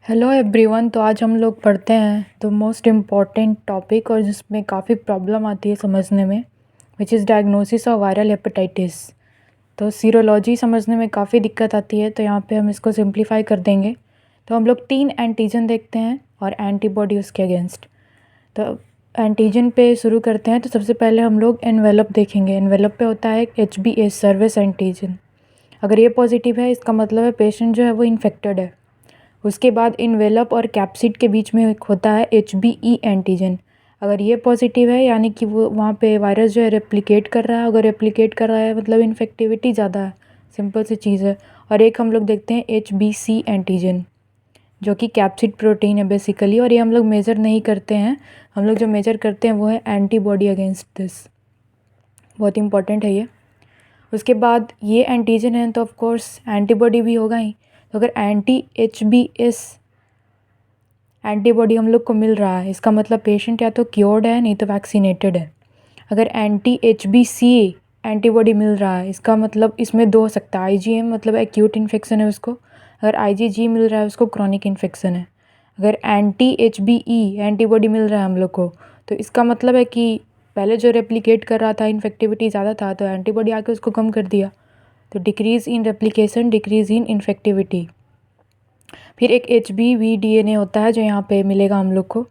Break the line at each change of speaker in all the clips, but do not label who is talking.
Hello everyone. तो आज हम लोग पढ़ते हैं द मोस्ट इम्पॉर्टेंट टॉपिक और जिसमें काफ़ी प्रॉब्लम आती है समझने में, which is diagnosis of viral hepatitis. तो सीरोलॉजी समझने में काफ़ी दिक्कत आती है, तो यहाँ पे हम इसको सिंप्लीफाई कर देंगे। तो हम लोग 3 एंटीजन देखते हैं और एंटीबॉडी उसके अगेंस्ट। तो एंटीजन पे शुरू करते हैं। तो सबसे पहले हम लोग एनवेलप देखेंगे। एनवेलप पे होता है HbA सर्विस एंटीजन। अगर ये पॉजिटिव है इसका मतलब है पेशेंट जो है वो इन्फेक्टेड है। उसके बाद इन्वेलप और कैप्सिड के बीच में एक होता है HbE एंटीजन। अगर ये पॉजिटिव है यानी कि वो वहाँ पे वायरस जो है रेप्लिकेट कर रहा है। अगर रेप्लिकेट कर रहा है मतलब इन्फेक्टिविटी ज़्यादा है, सिंपल सी चीज़ है। और एक हम लोग देखते हैं HbC एंटीजन जो कि कैप्सिड प्रोटीन है बेसिकली, और ये हम लोग मेज़र नहीं करते हैं। हम लोग जो मेज़र करते हैं वो है एंटीबॉडी अगेंस्ट दिस। बहुत इंपॉर्टेंट है ये। उसके बाद ये एंटीजन है तो ऑफ कोर्स एंटीबॉडी भी होगा ही। तो अगर anti-HbS एंटीबॉडी हम लोग को मिल रहा है इसका मतलब पेशेंट या तो क्योर्ड है नहीं तो वैक्सीनेटेड है। अगर anti-HbC एंटीबॉडी मिल रहा है इसका मतलब इसमें दो हो सकता है। IgM मतलब एक्यूट इन्फेक्शन है उसको, अगर IgG मिल रहा है उसको क्रॉनिक इन्फेक्शन है। अगर anti-HbE एंटीबॉडी मिल रहा है हम लोग को तो इसका मतलब है कि पहले जो रेप्लिकेट कर रहा था इन्फेक्टिविटी ज़्यादा था तो एंटीबॉडी आके उसको कम कर दिया। तो डिक्रीज़ इन रेप्लिकेशन, डिक्रीज़ इन इन्फेक्टिविटी। फिर एक HBV DNA होता है जो यहाँ पे मिलेगा हम लोग को।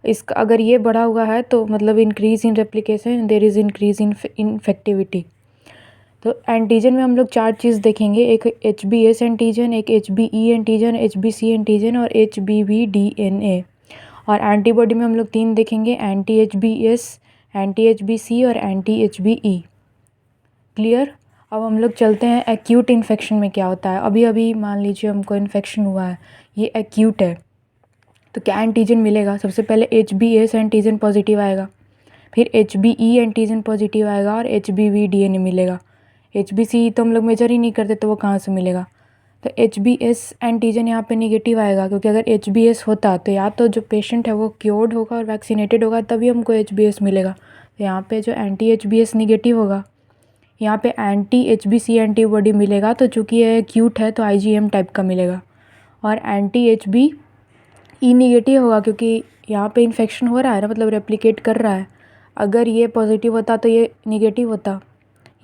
इसका अगर ये बढ़ा हुआ है तो मतलब increase in replication, there is increase in infectivity. तो एंटीजन में हम लोग 4 चीज़ देखेंगे, एक HbS एंटीजन, एक HbE एंटीजन, HbC एंटीजन और HBV DNA। और एंटीबॉडी में हम लोग 3 देखेंगे, anti-HbS, anti-HbC और anti-HbE। क्लियर। अब हम लोग चलते हैं एक्यूट इन्फेक्शन में क्या होता है। अभी अभी मान लीजिए हमको इन्फेक्शन हुआ है, ये एक्यूट है, तो क्या एंटीजन मिलेगा। सबसे पहले HbS एंटीजन पॉजिटिव आएगा, फिर HbE एंटीजन पॉजिटिव आएगा और HbV DNA मिलेगा। HbC तो हम लोग मेजर ही नहीं करते तो वो कहाँ से मिलेगा। तो HbS एंटीजन यहाँ पे निगेटिव आएगा, क्योंकि अगर HbS होता तो या तो जो पेशेंट है वो क्योर्ड होगा और वैक्सीनेटेड होगा तभी हमको HbS मिलेगा। तो यहाँ पे जो anti-HbS निगेटिव होगा, यहाँ पे anti-HbC एंटीबॉडी मिलेगा। तो चूँकि ये एक्यूट है तो IgM टाइप का मिलेगा। और anti-HbE निगेटिव होगा क्योंकि यहाँ पे इन्फेक्शन हो रहा है ना, मतलब रेप्लिकेट कर रहा है। अगर ये पॉजिटिव होता तो ये निगेटिव होता,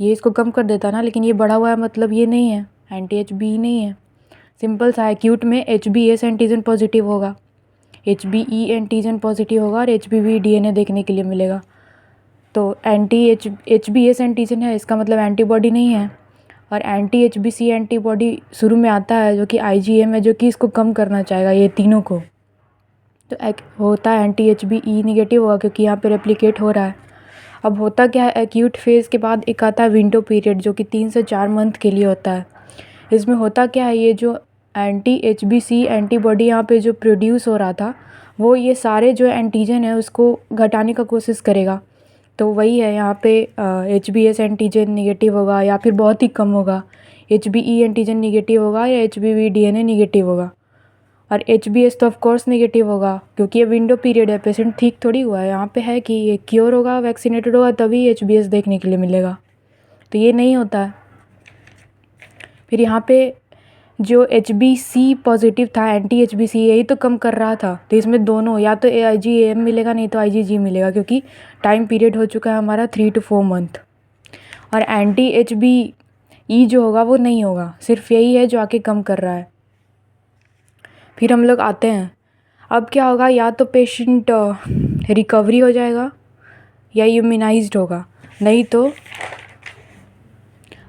ये इसको कम कर देता ना, लेकिन ये बढ़ा हुआ है मतलब ये नहीं है, anti-HbE नहीं है। सिंपल सा, एक्यूट में HbS एंटीजन पॉजिटिव होगा, HbE एंटीजन पॉजिटिव होगा और HbV DNA देखने के लिए मिलेगा। तो HbS एंटीजन है इसका मतलब एंटीबॉडी नहीं है। और anti-HbC एंटीबॉडी शुरू में आता है जो कि IgM है, जो कि इसको कम करना चाहेगा ये तीनों को। तो एक होता है anti-HbE निगेटिव होगा क्योंकि यहाँ पे रेप्लिकेट हो रहा है। अब होता क्या है, एक्यूट फेज़ के बाद एक आता है विंडो पीरियड जो कि 3 से 4 मंथ के लिए होता है। इसमें होता क्या है, ये जो anti-HbC एंटीबॉडी यहाँ पे जो प्रोड्यूस हो रहा था वो ये सारे जो एंटीजन है उसको घटाने का कोशिश करेगा। तो वही है यहाँ पे HbS एंटीजन निगेटिव होगा या फिर बहुत ही कम होगा, HbE एंटीजन निगेटिव होगा या HbV DNA निगेटिव होगा। और HbS तो ऑफ कोर्स निगेटिव होगा क्योंकि ये विंडो पीरियड है, पेशेंट ठीक थोड़ी हुआ है। यहाँ पे है कि ये क्योर होगा, वैक्सीनेटेड होगा तभी HbS देखने के लिए मिलेगा, तो ये नहीं होता है। फिर यहाँ पे जो HbC पॉजिटिव था, anti-HbC यही तो कम कर रहा था। तो इसमें दोनों, या तो IgM मिलेगा नहीं तो IgG मिलेगा, क्योंकि टाइम पीरियड हो चुका है हमारा 3 to 4 मंथ। और anti-HbE जो होगा वो नहीं होगा, सिर्फ यही है जो आके कम कर रहा है। फिर हम लोग आते हैं, अब क्या होगा, या तो पेशेंट रिकवरी हो जाएगा या इम्यूनाइज्ड होगा, नहीं तो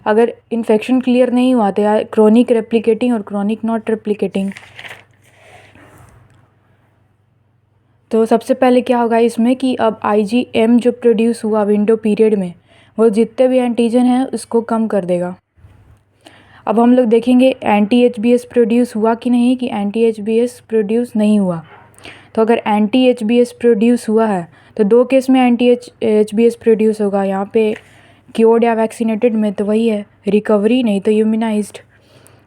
अगर इन्फेक्शन क्लियर नहीं हुआ तो या क्रॉनिक रेप्लिकेटिंग और क्रॉनिक नॉट रेप्लिकेटिंग। तो सबसे पहले क्या होगा इसमें कि अब IgM जो प्रोड्यूस हुआ विंडो पीरियड में वो जितने भी एंटीजन हैं उसको कम कर देगा। अब हम लोग देखेंगे anti-HbS प्रोड्यूस हुआ कि नहीं, कि anti-HbS प्रोड्यूस नहीं हुआ। तो अगर anti-HbS प्रोड्यूस हुआ है तो 2 केस में anti-HbS प्रोड्यूस होगा, यहाँ पे क्योर्ड या वैक्सीनेटेड में तो वही है रिकवरी, नहीं तो इम्यूनाइज्ड।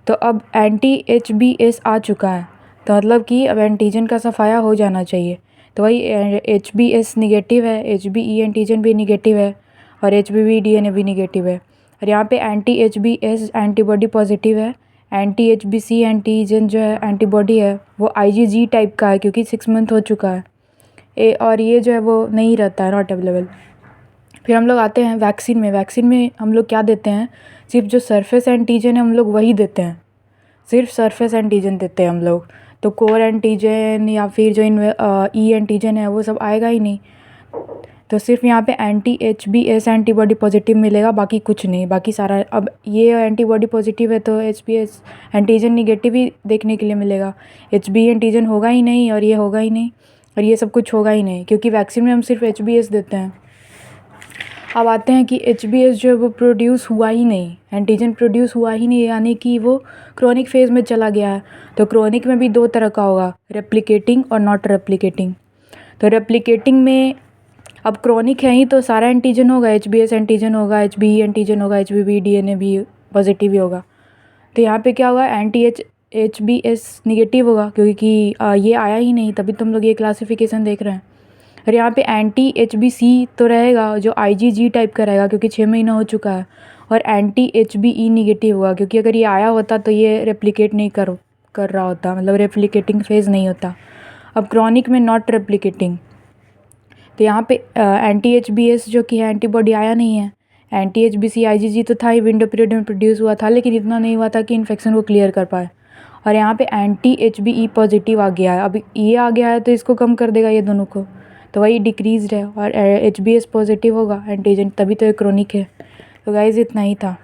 तो अब anti-HbS आ चुका है तो मतलब कि अब एंटीजन का सफाया हो जाना चाहिए। तो वही HbS निगेटिव है, HbE एंटीजन भी निगेटिव है और HbV DNA भी निगेटिव है। और यहाँ पे anti-HbS एंटीबॉडी पॉजिटिव है, एंटी HBC एंटीजन जो है एंटीबॉडी है वो IgG टाइप का है क्योंकि 6 मंथ हो चुका है और ये जो है वो नहीं रहता है, नॉट अवेलेबल। फिर हम लोग आते हैं वैक्सीन में। वैक्सीन में हम लोग क्या देते हैं, सिर्फ जो सरफेस एंटीजन है हम लोग वही देते हैं, सिर्फ सरफेस एंटीजन देते हैं हम लोग। तो कोर एंटीजन या फिर जो ई एंटीजन है वो सब आएगा ही नहीं। तो सिर्फ यहाँ पे anti-HBs एंटीबॉडी पॉजिटिव मिलेगा, बाकी कुछ नहीं, बाकी सारा। अब ये एंटीबॉडी पॉजिटिव है तो HBs एंटीजन निगेटिव ही देखने के लिए मिलेगा, HB एंटीजन होगा ही नहीं और ये होगा ही नहीं और ये सब कुछ होगा ही नहीं, क्योंकि वैक्सीन में हम सिर्फ HBs देते हैं। अब आते हैं कि HBs जो है वो प्रोड्यूस हुआ ही नहीं, एंटीजन प्रोड्यूस हुआ ही नहीं, यानी कि वो क्रोनिक फेज़ में चला गया है। तो क्रोनिक में भी 2 तरह का होगा, रेप्लिकेटिंग और नॉट रेप्लिकेटिंग। तो रेप्लिकेटिंग में अब क्रोनिक है ही तो सारा एंटीजन होगा, HBs एंटीजन होगा, HBe एंटीजन होगा, HBV DNA भी पॉजिटिव ही होगा। तो यहाँ पे क्या होगा, HBs निगेटिव होगा क्योंकि ये आया ही नहीं, तभी तुम लोग ये क्लासिफिकेशन देख रहे हैं। और यहाँ पे anti-HBC तो रहेगा जो IgG टाइप का रहेगा क्योंकि 6 महीना हो चुका है, और anti-HBe निगेटिव होगा क्योंकि अगर ये आया होता तो ये रेप्लिकेट नहीं कर रहा होता, मतलब रेप्लिकेटिंग फेज़ नहीं होता। अब क्रॉनिक में नॉट रेप्लिकेटिंग, तो यहाँ पे anti-HBs जो कि है एंटीबॉडी आया नहीं है, anti-HBC IgG तो था ही, विंडो पीरियड में प्रोड्यूस हुआ था, लेकिन इतना नहीं हुआ था कि इन्फेक्शन को क्लियर कर पाए। और यहाँ पे anti-HBe पॉजिटिव आ गया है, अब ये आ गया है तो इसको कम कर देगा ये दोनों को, तो वही डिक्रीज़ है। और HBs पॉजिटिव होगा एंटीजन, तभी तो ये क्रोनिक है। तो गाइज़ इतना ही था।